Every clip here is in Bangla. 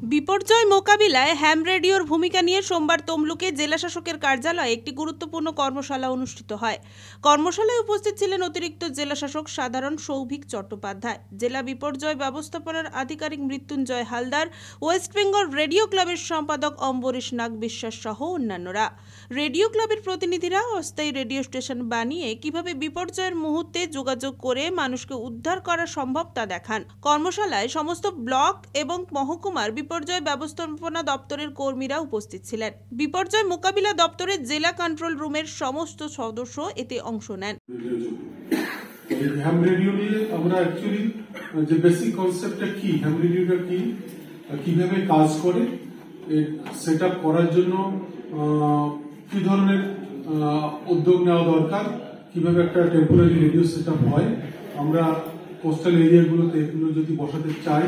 বিপর্যয় মোকাবিলায় হ্যাম রেডিওর ভূমিকা নিয়ে সোমবার তমলুকে জেলা শাসকের কার্যালয়ে একটি গুরুত্বপূর্ণ কর্মশালা অনুষ্ঠিত হয়। কর্মশালায় উপস্থিত ছিলেন অতিরিক্ত জেলা শাসক সাধারণ সৌভিক চট্টোপাধ্যায়, জেলা বিপর্যয় ব্যবস্থাপনার আধিকারিক মৃত্যুঞ্জয় হালদার, ওয়েস্ট বেঙ্গল রেডিও ক্লাবের সম্পাদক অম্বরীশ নাগ বিশ্বাস সহ অন্যান্যরা। রেডিও ক্লাবের প্রতিনিধিরা অস্থায়ী রেডিও স্টেশন বানিয়ে কিভাবে বিপর্যয়ের মুহূর্তে যোগাযোগ করে মানুষকে উদ্ধার করা সম্ভব তা দেখান। কর্মশালায় সমস্ত ব্লক এবং মহকুমার বিপর্যয় ব্যবস্থাপনা দপ্তরের কর্মীরা উপস্থিত ছিলেন। বিপর্যয় মোকাবিলা দপ্তরের জেলা কন্ট্রোল রুমের সমস্ত সদস্য এতে অংশ নেন। হ্যাম রেডিও নিয়ে আমরা অ্যাকচুয়ালি যে বেসিক কনসেপ্টটা কি, হ্যাম রেডিওটা কি, কিভাবে কাজ করে, সেট আপ করার জন্য কি ধরনের উদ্যোগ নেওয়া দরকার, কিভাবে একটা টেম্পোরারি রেডিও সেট আপ হয়, আমরা কোস্টাল এরিয়াগুলোতে এগুলো যদি বসাতে চাই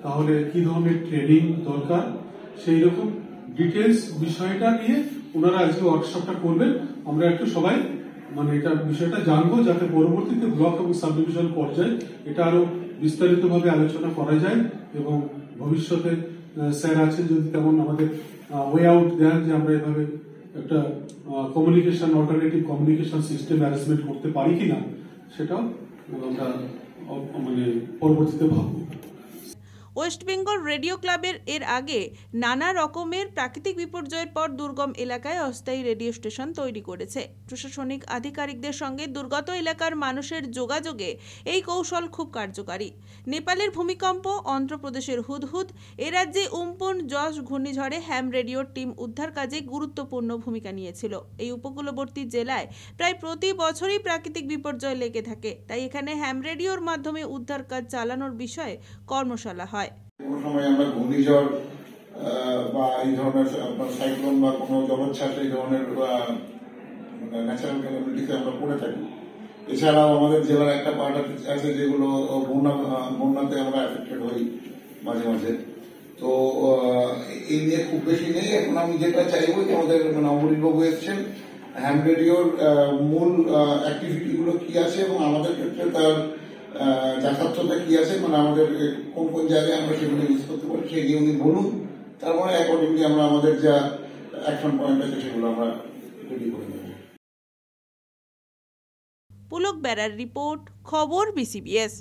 তাহলে কি ধরনের ট্রেনিং দরকার, সেই রকম ডিটেলস বিষয়টা নিয়ে ওনারা আজকে ওয়ার্কশপটা করবেন। আমরা একটু সবাই এটা বিষয়টা জানবো, যাতে পরবর্তীতে ব্লক এবং সাব ডিভিশন পর্যায়ে এটা আরো বিস্তারিতভাবে আলোচনা করা যায় এবং ভবিষ্যতে স্যার আছেন যদি তেমন আমাদের ওয়ে আউট দেন যে আমরা এভাবে একটা communication alternative communication system arrangement করতে পারি কিনা, সেটাও আমরা পরবর্তীতে ভাববো। ওয়েস্ট বেঙ্গল রেডিও ক্লাবের এর আগে নানা রকমের প্রাকৃতিক বিপর্যয়ের পর দুর্গম এলাকায় অস্থায়ী রেডিও স্টেশন তৈরি করেছে। প্রশাসনিক আধিকারিকদের সঙ্গে দুর্গত এলাকার মানুষের যোগাযোগে এই কৌশল খুব কার্যকারী। নেপালের ভূমিকম্প, অন্ধ্রপ্রদেশের হুদহুদ, এ রাজ্যে উম্পুন জস ঘূর্ণিঝড়ে হ্যাম রেডিওর টিম উদ্ধার কাজে গুরুত্বপূর্ণ ভূমিকা নিয়েছিল। এই উপকূলবর্তী জেলায় প্রায় প্রতি বছরই প্রাকৃতিক বিপর্যয় লেগে থাকে, তাই এখানে হ্যাম রেডিওর মাধ্যমে উদ্ধার কাজ চালানোর বিষয়ে কর্মশালা হয়। কোনো সময় আমরা ঘূর্ণিঝড় বা এই ধরনের সাইক্লোন বা কোনো জলোচ্ছ্বাস এই ধরনের ন্যাচারাল ক্যালামিটিতে আমরা পড়ে থাকি। এছাড়াও আমাদের জেলার একটা পার্ট আছে যেগুলো বন্যাতে আমরা এফেক্টেড হই মাঝে মাঝে। তো এই নিয়ে খুব বেশি নেই। এখন আমি যেটা চাইবো যে আমাদের অমরিনবাবু এসছেন, হ্যাম রেডিওর মূল অ্যাক্টিভিটি গুলো কি আছে এবং আমাদের ক্ষেত্রে তার যথার্থতা কি আছে, আমাদের কোন কোন জায়গায় আমরা সেগুলো ইউজ করতে পারি সেই নিয়ে উনি বলুন। তারপরে অ্যাকর্ডিংলি আমরা আমাদের যা অ্যাকশন পয়েন্ট আছে সেগুলো আমরা রেডি করে নেব। পুলক বেরার রিপোর্ট, খবর BCBS।